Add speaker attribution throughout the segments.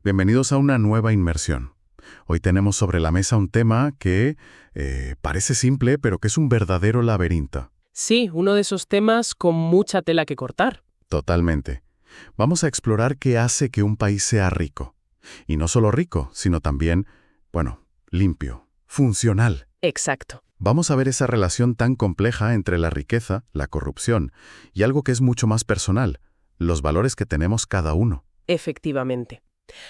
Speaker 1: Bienvenidos a una nueva inmersión. Hoy tenemos sobre la mesa un tema que parece simple, pero que es un verdadero laberinto.
Speaker 2: Sí, uno de esos temas con mucha tela que cortar.
Speaker 1: Totalmente. Vamos a explorar qué hace que un país sea rico. Y no solo rico, sino también, limpio, funcional.
Speaker 2: Exacto.
Speaker 1: Vamos a ver esa relación tan compleja entre la riqueza, la corrupción y algo que es mucho más personal, los valores que tenemos cada uno.
Speaker 2: Efectivamente.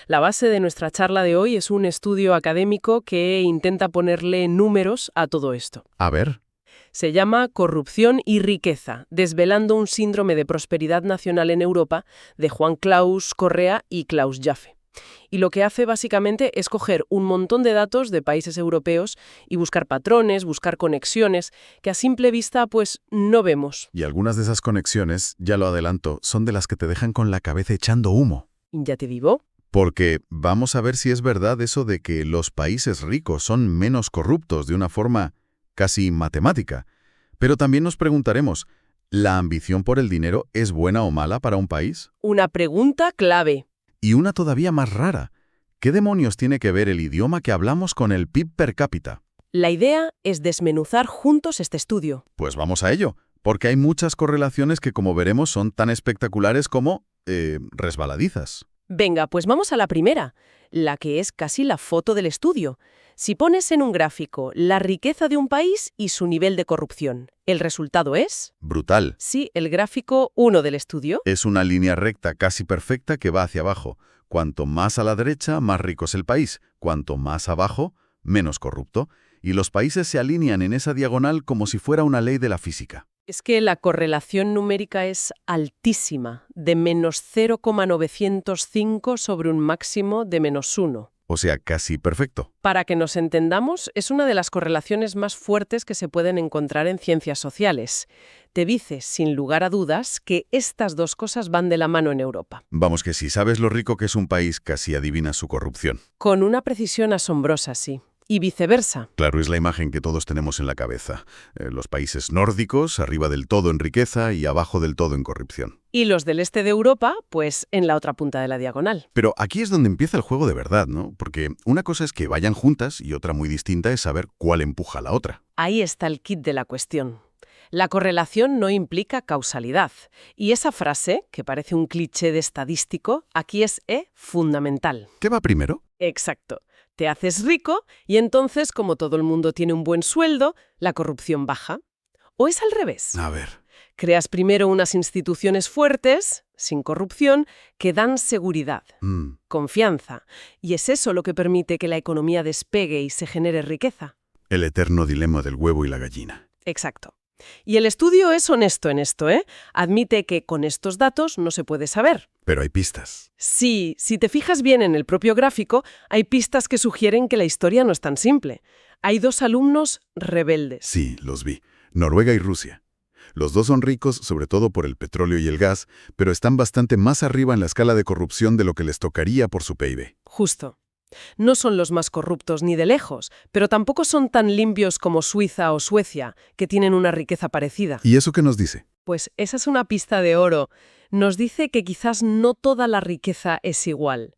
Speaker 2: La base de nuestra charla de hoy es un estudio académico que intenta ponerle números a todo esto.
Speaker 1: A ver,
Speaker 2: Se llama Corrupción y riqueza, desvelando un síndrome de prosperidad nacional en Europa de Juan Claus Correa y Klaus Jaffe. Y lo que hace básicamente es coger un montón de datos de países europeos y buscar patrones, buscar conexiones que a simple vista pues no vemos.
Speaker 1: y algunas de esas conexiones, ya lo adelanto, son de las que te dejan con la cabeza echando humo.
Speaker 2: ¿Ya te digo?
Speaker 1: Porque vamos a ver si es verdad eso de que los países ricos son menos corruptos de una forma casi matemática. Pero también nos preguntaremos, ¿la ambición por el dinero es buena o mala para un país?
Speaker 2: Una pregunta clave.
Speaker 1: Y una todavía más rara. ¿Qué demonios tiene que ver el idioma que hablamos con el PIB per cápita?
Speaker 2: La idea es desmenuzar juntos este estudio.
Speaker 1: Pues vamos a ello, porque hay muchas correlaciones que, como veremos, son tan espectaculares como resbaladizas.
Speaker 2: Venga, pues vamos a la primera, la que es casi la foto del estudio. Si pones en un gráfico la riqueza de un país y su nivel de corrupción, ¿el resultado es?
Speaker 1: Brutal.
Speaker 2: Sí, el gráfico 1 del estudio.
Speaker 1: Es una línea recta casi perfecta que va hacia abajo. Cuanto más a la derecha, más rico es el país. Cuanto más abajo, menos corrupto. Y los países se alinean en esa diagonal como si fuera una ley de la física.
Speaker 2: Es que la correlación numérica es altísima, de menos 0,905 sobre un máximo de menos 1.
Speaker 1: O sea, casi perfecto.
Speaker 2: Para que nos entendamos, es una de las correlaciones más fuertes que se pueden encontrar en ciencias sociales. Te dice, sin lugar a dudas, que estas dos cosas van de la mano en Europa.
Speaker 1: Vamos que si sabes lo rico que es un país, casi adivinas su corrupción.
Speaker 2: Con una precisión asombrosa, sí. Y viceversa.
Speaker 1: Claro, es la imagen que todos tenemos en la cabeza. Los países nórdicos, arriba del todo en riqueza y abajo del todo en corrupción.
Speaker 2: Y los del este de Europa, pues en la otra punta de la diagonal.
Speaker 1: Pero aquí es donde empieza el juego de verdad, ¿no? Porque una cosa es que vayan juntas y otra muy distinta es saber cuál empuja a la otra.
Speaker 2: Ahí está el kit de la cuestión. La correlación no implica causalidad. Y esa frase, que parece un cliché de estadístico, aquí es fundamental.
Speaker 1: ¿Qué va primero?
Speaker 2: Exacto. Te haces rico y entonces, como todo el mundo tiene un buen sueldo, la corrupción baja. ¿O es al revés?
Speaker 1: A ver.
Speaker 2: Creas primero unas instituciones fuertes, sin corrupción, que dan seguridad, confianza. Y es eso lo que permite que la economía despegue y se genere riqueza.
Speaker 1: El eterno dilema del huevo y la gallina.
Speaker 2: Exacto. Y el estudio es honesto en esto, ¿eh? Admite que con estos datos no se puede saber.
Speaker 1: Pero hay pistas.
Speaker 2: Sí, si te fijas bien en el propio gráfico, hay pistas que sugieren que la historia no es tan simple. Hay dos alumnos rebeldes.
Speaker 1: Sí, los vi. Noruega y Rusia. Los dos son ricos, sobre todo por el petróleo y el gas, pero están bastante más arriba en la escala de corrupción de lo que les tocaría por su PIB.
Speaker 2: Justo. No son los más corruptos ni de lejos, pero tampoco son tan limpios como Suiza o Suecia, que tienen una riqueza parecida.
Speaker 1: ¿Y eso qué nos dice?
Speaker 2: Pues esa es una pista de oro. Nos dice que quizás no toda la riqueza es igual.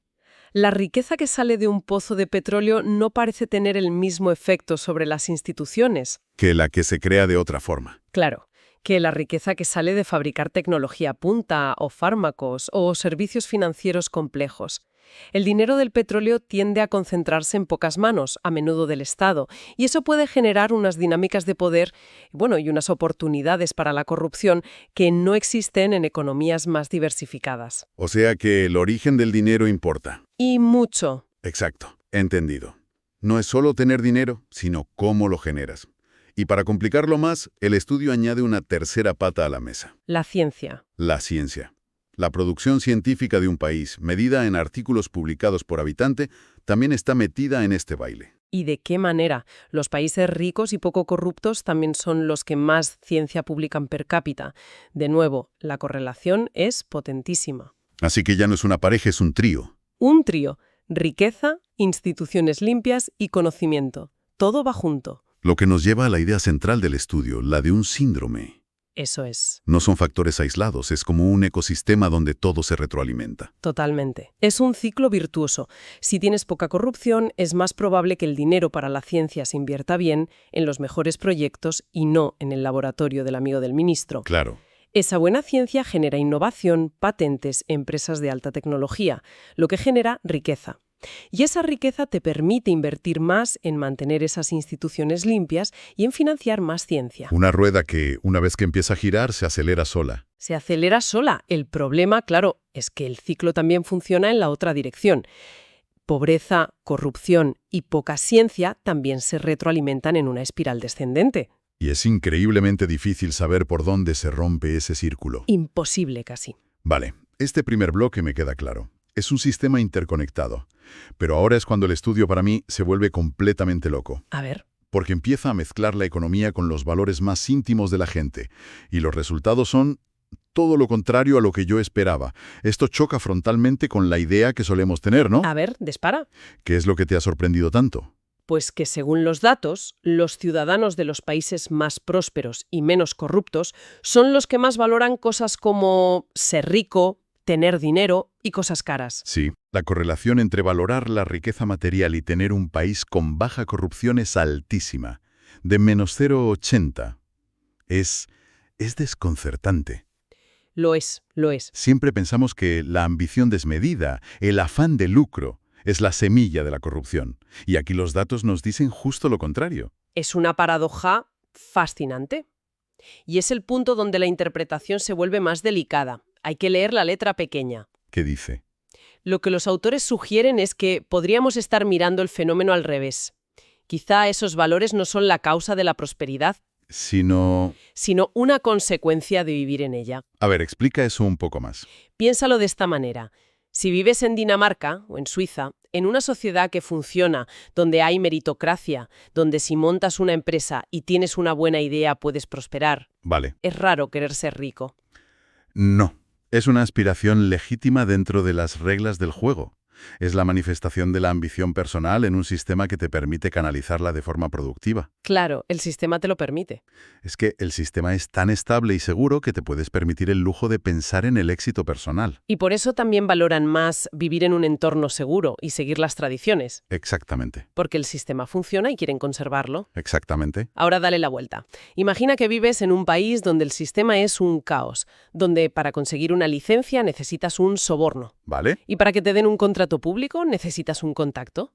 Speaker 2: La riqueza que sale de un pozo de petróleo no parece tener el mismo efecto sobre las instituciones.
Speaker 1: Que la que se crea de otra forma.
Speaker 2: Claro, que la riqueza que sale de fabricar tecnología punta o fármacos o servicios financieros complejos. El dinero del petróleo tiende a concentrarse en pocas manos, a menudo del Estado, y eso puede generar unas dinámicas de poder, y unas oportunidades para la corrupción que no existen en economías más diversificadas.
Speaker 1: O sea que el origen del dinero importa.
Speaker 2: Y mucho.
Speaker 1: Exacto, entendido. No es solo tener dinero, sino cómo lo generas. Y para complicarlo más, el estudio añade una tercera pata a la mesa.
Speaker 2: La ciencia.
Speaker 1: La ciencia. La producción científica de un país, medida en artículos publicados por habitante, también está metida en este baile.
Speaker 2: ¿Y de qué manera? Los países ricos y poco corruptos también son los que más ciencia publican per cápita. De nuevo, la correlación es potentísima.
Speaker 1: Así que ya no es una pareja, es un trío.
Speaker 2: Un trío. Riqueza, instituciones limpias y conocimiento. Todo va junto.
Speaker 1: Lo que nos lleva a la idea central del estudio, la de un síndrome.
Speaker 2: Eso es.
Speaker 1: No son factores aislados, es como un ecosistema donde todo se retroalimenta.
Speaker 2: Totalmente. Es un ciclo virtuoso. Si tienes poca corrupción, es más probable que el dinero para la ciencia se invierta bien en los mejores proyectos y no en el laboratorio del amigo del ministro.
Speaker 1: Claro.
Speaker 2: Esa buena ciencia genera innovación, patentes, empresas de alta tecnología, lo que genera riqueza. Y esa riqueza te permite invertir más en mantener esas instituciones limpias y en financiar más ciencia.
Speaker 1: Una rueda que, una vez que empieza a girar, se acelera sola.
Speaker 2: Se acelera sola. El problema, claro, es que el ciclo también funciona en la otra dirección. Pobreza, corrupción y poca ciencia también se retroalimentan en una espiral descendente.
Speaker 1: Y es increíblemente difícil saber por dónde se rompe ese círculo.
Speaker 2: Imposible casi.
Speaker 1: Vale, este primer bloque me queda claro. Es un sistema interconectado. Pero ahora es cuando el estudio para mí se vuelve completamente loco.
Speaker 2: A ver.
Speaker 1: Porque empieza a mezclar la economía con los valores más íntimos de la gente. Y los resultados son todo lo contrario a lo que yo esperaba. Esto choca frontalmente con la idea que solemos tener, ¿no?
Speaker 2: A ver, dispara.
Speaker 1: ¿Qué es lo que te ha sorprendido tanto?
Speaker 2: Pues que según los datos, los ciudadanos de los países más prósperos y menos corruptos son los que más valoran cosas como ser rico, tener dinero y cosas caras.
Speaker 1: Sí, la correlación entre valorar la riqueza material y tener un país con baja corrupción es altísima, de menos 0,80. Es desconcertante.
Speaker 2: Lo es, lo es.
Speaker 1: Siempre pensamos que la ambición desmedida, el afán de lucro, es la semilla de la corrupción. Y aquí los datos nos dicen justo lo contrario.
Speaker 2: Es una paradoja fascinante. Y es el punto donde la interpretación se vuelve más delicada. Hay que leer la letra pequeña.
Speaker 1: ¿Qué dice?
Speaker 2: Lo que los autores sugieren es que podríamos estar mirando el fenómeno al revés. Quizá esos valores no son la causa de la prosperidad,
Speaker 1: Sino
Speaker 2: una consecuencia de vivir en ella.
Speaker 1: A ver, explica eso un poco más.
Speaker 2: Piénsalo de esta manera. Si vives en Dinamarca o en Suiza, en una sociedad que funciona, donde hay meritocracia, donde si montas una empresa y tienes una buena idea puedes prosperar,
Speaker 1: Vale.
Speaker 2: es raro querer ser rico.
Speaker 1: No. Es una aspiración legítima dentro de las reglas del juego. Es la manifestación de la ambición personal en un sistema que te permite canalizarla de forma productiva.
Speaker 2: Claro, el sistema te lo permite.
Speaker 1: Es que el sistema es tan estable y seguro que te puedes permitir el lujo de pensar en el éxito personal.
Speaker 2: Y por eso también valoran más vivir en un entorno seguro y seguir las tradiciones,
Speaker 1: Exactamente.
Speaker 2: porque el sistema funciona y quieren conservarlo.
Speaker 1: Exactamente.
Speaker 2: Ahora dale la vuelta. Imagina que vives en un país donde el sistema es un caos, donde para conseguir una licencia necesitas un soborno.
Speaker 1: ¿Vale?
Speaker 2: Y para que te den un contrato público necesitas un contacto.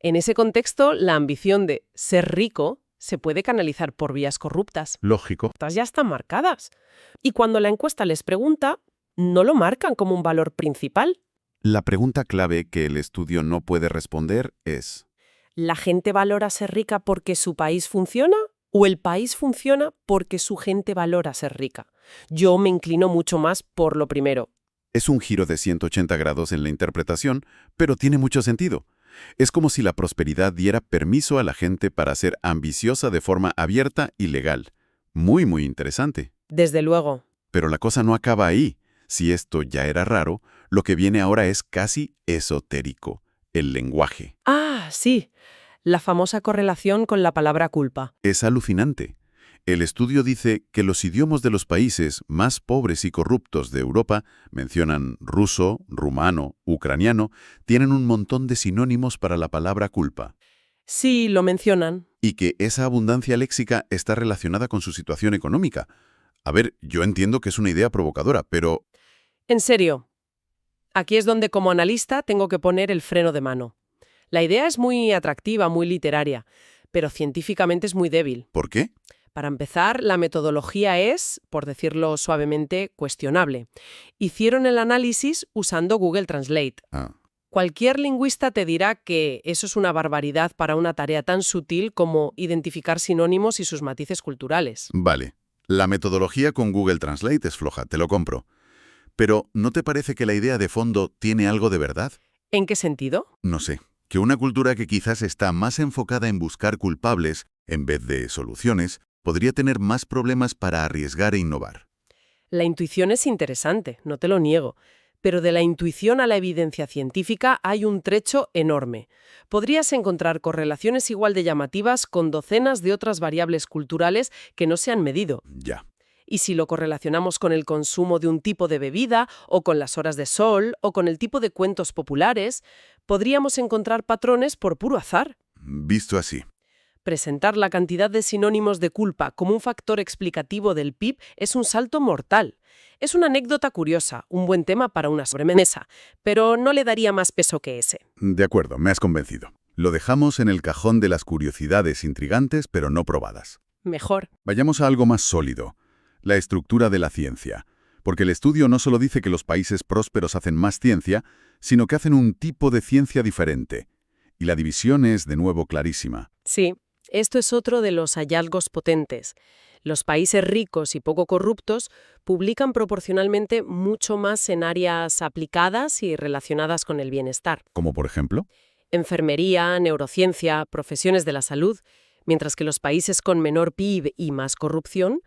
Speaker 2: En ese contexto, la ambición de ser rico se puede canalizar por vías corruptas.
Speaker 1: Lógico.
Speaker 2: Estas ya están marcadas. Y cuando la encuesta les pregunta, no lo marcan como un valor principal.
Speaker 3: La pregunta clave que el estudio no puede responder es:
Speaker 2: ¿La gente valora ser rica porque su país funciona? ¿O el país funciona porque su gente valora ser rica? Yo me inclino mucho más por lo primero.
Speaker 3: es un giro de 180 grados en la interpretación, pero tiene mucho sentido. Es como si la prosperidad diera permiso a la gente para ser ambiciosa de forma abierta y legal. Muy, muy interesante.
Speaker 2: Desde luego.
Speaker 3: Pero la cosa no acaba ahí. Si esto ya era raro, lo que viene ahora es casi esotérico: el lenguaje.
Speaker 2: Ah, sí. La famosa correlación con la palabra culpa.
Speaker 3: Es alucinante. El estudio dice que los idiomas de los países más pobres y corruptos de Europa, mencionan ruso, rumano, ucraniano, tienen un montón de sinónimos para la palabra culpa.
Speaker 2: Sí, lo mencionan.
Speaker 3: Y que esa abundancia léxica está relacionada con su situación económica. A ver, yo entiendo que es una idea provocadora, pero
Speaker 2: En serio. Aquí es donde como analista tengo que poner el freno de mano. La idea es muy atractiva, muy literaria, pero científicamente es muy débil.
Speaker 3: ¿por qué?
Speaker 2: Para empezar, la metodología es, por decirlo suavemente, cuestionable. Hicieron el análisis usando Google Translate.
Speaker 3: Ah,
Speaker 2: Cualquier lingüista te dirá que eso es una barbaridad para una tarea tan sutil como identificar sinónimos y sus matices culturales.
Speaker 3: vale. La metodología con Google Translate es floja, te lo compro. Pero, ¿no te parece que la idea de fondo tiene algo de verdad?
Speaker 2: ¿En qué sentido?
Speaker 3: No sé, que una cultura que quizás está más enfocada en buscar culpables en vez de soluciones, podría tener más problemas para arriesgar e innovar.
Speaker 2: La intuición es interesante, no te lo niego, pero de la intuición a la evidencia científica hay un trecho enorme. Podrías encontrar correlaciones igual de llamativas con docenas de otras variables culturales que no se han medido.
Speaker 3: Ya.
Speaker 2: Y si lo correlacionamos con el consumo de un tipo de bebida, o con las horas de sol, o con el tipo de cuentos populares, podríamos encontrar patrones por puro azar.
Speaker 3: Visto así.
Speaker 2: Presentar la cantidad de sinónimos de culpa como un factor explicativo del PIB es un salto mortal. Es una anécdota curiosa, un buen tema para una sobremesa, pero no le daría más peso que ese.
Speaker 3: De acuerdo, me has convencido. Lo dejamos en el cajón de las curiosidades intrigantes pero no probadas.
Speaker 2: Mejor.
Speaker 3: Vayamos a algo más sólido, la estructura de la ciencia. Porque el estudio no solo dice que los países prósperos hacen más ciencia, sino que hacen un tipo de ciencia diferente. Y la división es, de nuevo, clarísima.
Speaker 2: Sí, esto es otro de los hallazgos potentes. Los países ricos y poco corruptos publican proporcionalmente mucho más en áreas aplicadas y relacionadas con el bienestar.
Speaker 3: Como por ejemplo,
Speaker 2: Enfermería, neurociencia, profesiones de la salud, mientras que los países con menor PIB y más corrupción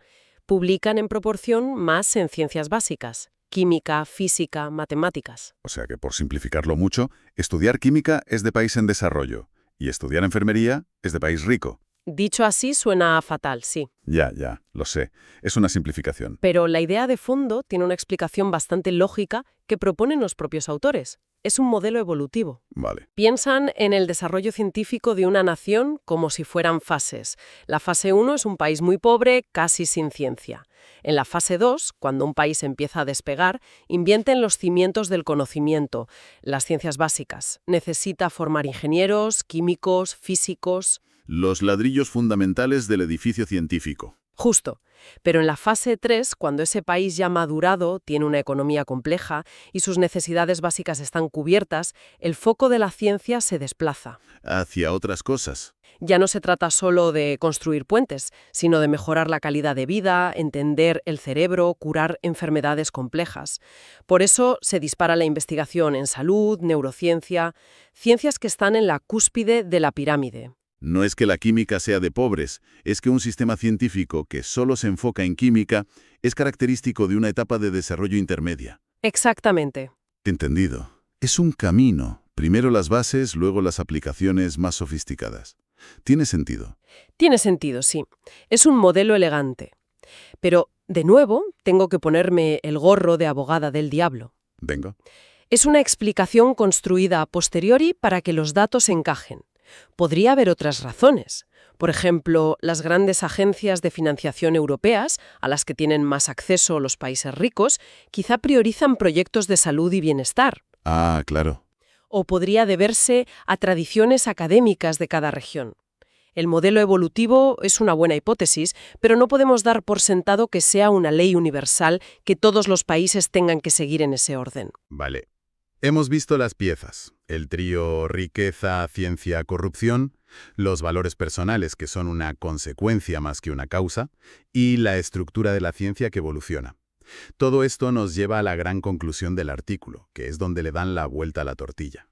Speaker 2: publican en proporción más en ciencias básicas, química, física, matemáticas.
Speaker 3: o sea que por simplificarlo mucho, estudiar química es de país en desarrollo y estudiar enfermería es de país rico.
Speaker 2: Dicho así suena fatal, sí.
Speaker 3: Ya, lo sé. Es una simplificación.
Speaker 2: Pero la idea de fondo tiene una explicación bastante lógica que proponen los propios autores. Es un modelo evolutivo.
Speaker 3: Vale.
Speaker 2: Piensan en el desarrollo científico de una nación como si fueran fases. La fase 1 es un país muy pobre, casi sin ciencia. En la fase 2, cuando un país empieza a despegar, invierten los cimientos del conocimiento, las ciencias básicas. Necesita formar ingenieros, químicos, físicos.
Speaker 3: Los ladrillos fundamentales del edificio científico.
Speaker 2: Justo. Pero en la fase 3, cuando ese país ya madurado, tiene una economía compleja y sus necesidades básicas están cubiertas, el foco de la ciencia se desplaza.
Speaker 3: Hacia otras cosas.
Speaker 2: Ya no se trata solo de construir puentes, sino de mejorar la calidad de vida, entender el cerebro, curar enfermedades complejas. Por eso se dispara la investigación en salud, neurociencia, ciencias que están en la cúspide de la pirámide.
Speaker 3: No es que la química sea de pobres, es que un sistema científico que solo se enfoca en química es característico de una etapa de desarrollo intermedia.
Speaker 2: Exactamente.
Speaker 3: Entendido. Es un camino. Primero las bases, luego las aplicaciones más sofisticadas. Tiene sentido.
Speaker 2: Tiene sentido, sí. Es un modelo elegante. Pero, de nuevo, tengo que ponerme el gorro de abogada del diablo.
Speaker 3: Venga.
Speaker 2: Es una explicación construida a posteriori para que los datos encajen. Podría haber otras razones. Por ejemplo, las grandes agencias de financiación europeas, a las que tienen más acceso los países ricos, quizá priorizan proyectos de salud y bienestar.
Speaker 3: Ah, claro.
Speaker 2: O podría deberse a tradiciones académicas de cada región. El modelo evolutivo es una buena hipótesis, pero no podemos dar por sentado que sea una ley universal que todos los países tengan que seguir en ese orden.
Speaker 1: Vale. Hemos visto las piezas, el trío riqueza, ciencia, corrupción, los valores personales que son una consecuencia más que una causa, y la estructura de la ciencia que evoluciona. Todo esto nos lleva a la gran conclusión del artículo, que es donde le dan la vuelta a la tortilla.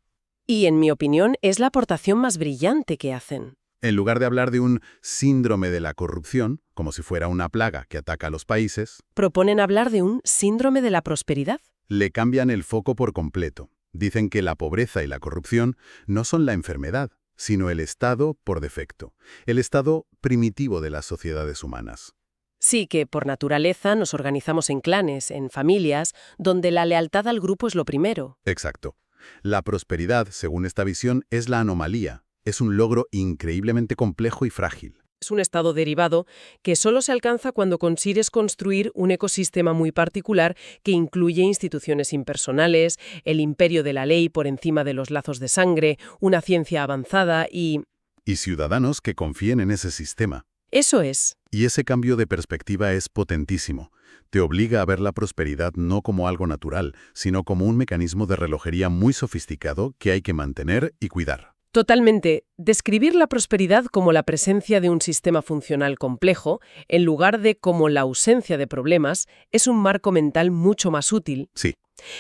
Speaker 2: Y, en mi opinión, es la aportación más brillante que hacen.
Speaker 1: En lugar de hablar de un síndrome de la corrupción, como si fuera una plaga que ataca a los países,
Speaker 2: Proponen hablar de un síndrome de la prosperidad.
Speaker 1: le cambian el foco por completo. Dicen que la pobreza y la corrupción no son la enfermedad, sino el estado por defecto, el estado primitivo de las sociedades humanas.
Speaker 2: Sí, que por naturaleza nos organizamos en clanes, en familias, donde la lealtad al grupo es lo primero.
Speaker 1: Exacto. La prosperidad, según esta visión, es la anomalía. Es un logro increíblemente complejo y frágil.
Speaker 2: Es un estado derivado que solo se alcanza cuando consigues construir un ecosistema muy particular que incluye instituciones impersonales, el imperio de la ley por encima de los lazos de sangre, una ciencia avanzada y...
Speaker 1: Y ciudadanos que confíen en ese sistema.
Speaker 2: Eso es.
Speaker 1: Y ese cambio de perspectiva es potentísimo. Te obliga a ver la prosperidad no como algo natural, sino como un mecanismo de relojería muy sofisticado que hay que mantener y cuidar.
Speaker 2: Totalmente. Describir la prosperidad como la presencia de un sistema funcional complejo, en lugar de como la ausencia de problemas, es un marco mental mucho más útil.
Speaker 1: Sí.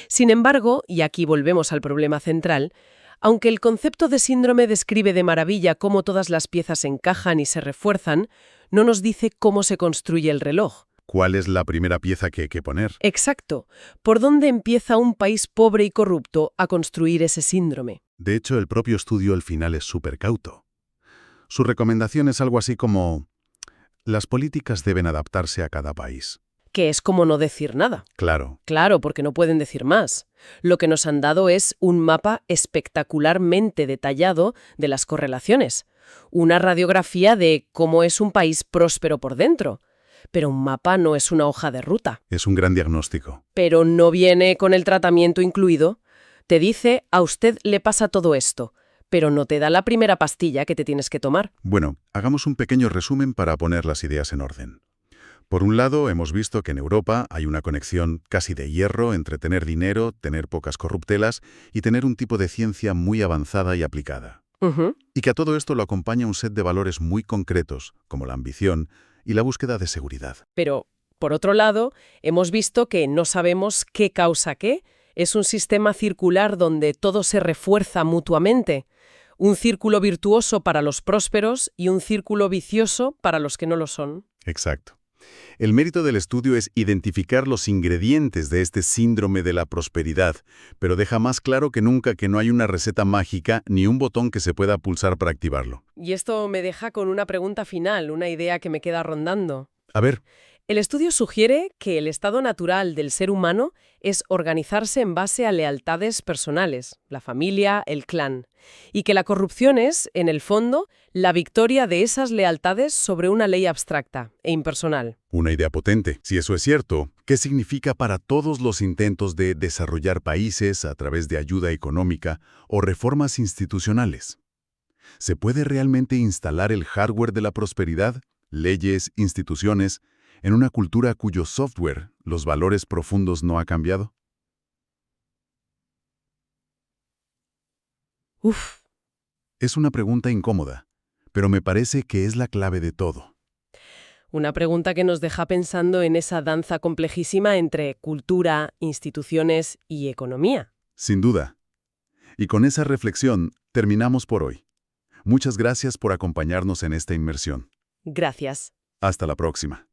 Speaker 2: Sin embargo, y aquí volvemos al problema central, aunque el concepto de síndrome describe de maravilla cómo todas las piezas encajan y se refuerzan, no nos dice cómo se construye el reloj.
Speaker 1: ¿Cuál es la primera pieza que hay que poner?
Speaker 2: Exacto. ¿Por dónde empieza un país pobre y corrupto a construir ese síndrome?
Speaker 1: De hecho, el propio estudio al final es súper cauto. Su recomendación es algo así como: las políticas deben adaptarse a cada país.
Speaker 2: que es como no decir nada.
Speaker 1: Claro.
Speaker 2: Claro, porque no pueden decir más. Lo que nos han dado es un mapa espectacularmente detallado de las correlaciones. Una radiografía de cómo es un país próspero por dentro. Pero un mapa no es una hoja de ruta.
Speaker 1: Es un gran diagnóstico.
Speaker 2: Pero no viene con el tratamiento incluido. Te dice, a usted le pasa todo esto, pero no te da la primera pastilla que te tienes que tomar.
Speaker 1: Bueno, hagamos un pequeño resumen para poner las ideas en orden. Por un lado, hemos visto que en Europa hay una conexión casi de hierro entre tener dinero, tener pocas corruptelas y tener un tipo de ciencia muy avanzada y aplicada.
Speaker 2: Ujú.
Speaker 1: Y que a todo esto lo acompaña un set de valores muy concretos, como la ambición y la búsqueda de seguridad.
Speaker 2: Pero, por otro lado, hemos visto que no sabemos qué causa qué. Es un sistema circular donde todo se refuerza mutuamente. Un círculo virtuoso para los prósperos y un círculo vicioso para los que no lo son.
Speaker 1: Exacto. El mérito del estudio es identificar los ingredientes de este síndrome de la prosperidad, pero deja más claro que nunca que no hay una receta mágica ni un botón que se pueda pulsar para activarlo.
Speaker 2: Y esto me deja con una pregunta final, una idea que me queda rondando.
Speaker 1: A ver,
Speaker 2: El estudio sugiere que el estado natural del ser humano es organizarse en base a lealtades personales, la familia, el clan, y que la corrupción es, en el fondo, la victoria de esas lealtades sobre una ley abstracta e impersonal.
Speaker 1: una idea potente. Si eso es cierto, ¿qué significa para todos los intentos de desarrollar países a través de ayuda económica o reformas institucionales? ¿Se puede realmente instalar el hardware de la prosperidad, leyes, instituciones, en una cultura cuyo software, los valores profundos, no ha cambiado?
Speaker 2: Uf,
Speaker 1: Es una pregunta incómoda, pero me parece que es la clave de todo.
Speaker 2: una pregunta que nos deja pensando en esa danza complejísima entre cultura, instituciones y economía.
Speaker 1: Sin duda. Y con esa reflexión, terminamos por hoy. Muchas gracias por acompañarnos en esta inmersión.
Speaker 2: Gracias.
Speaker 1: Hasta la próxima.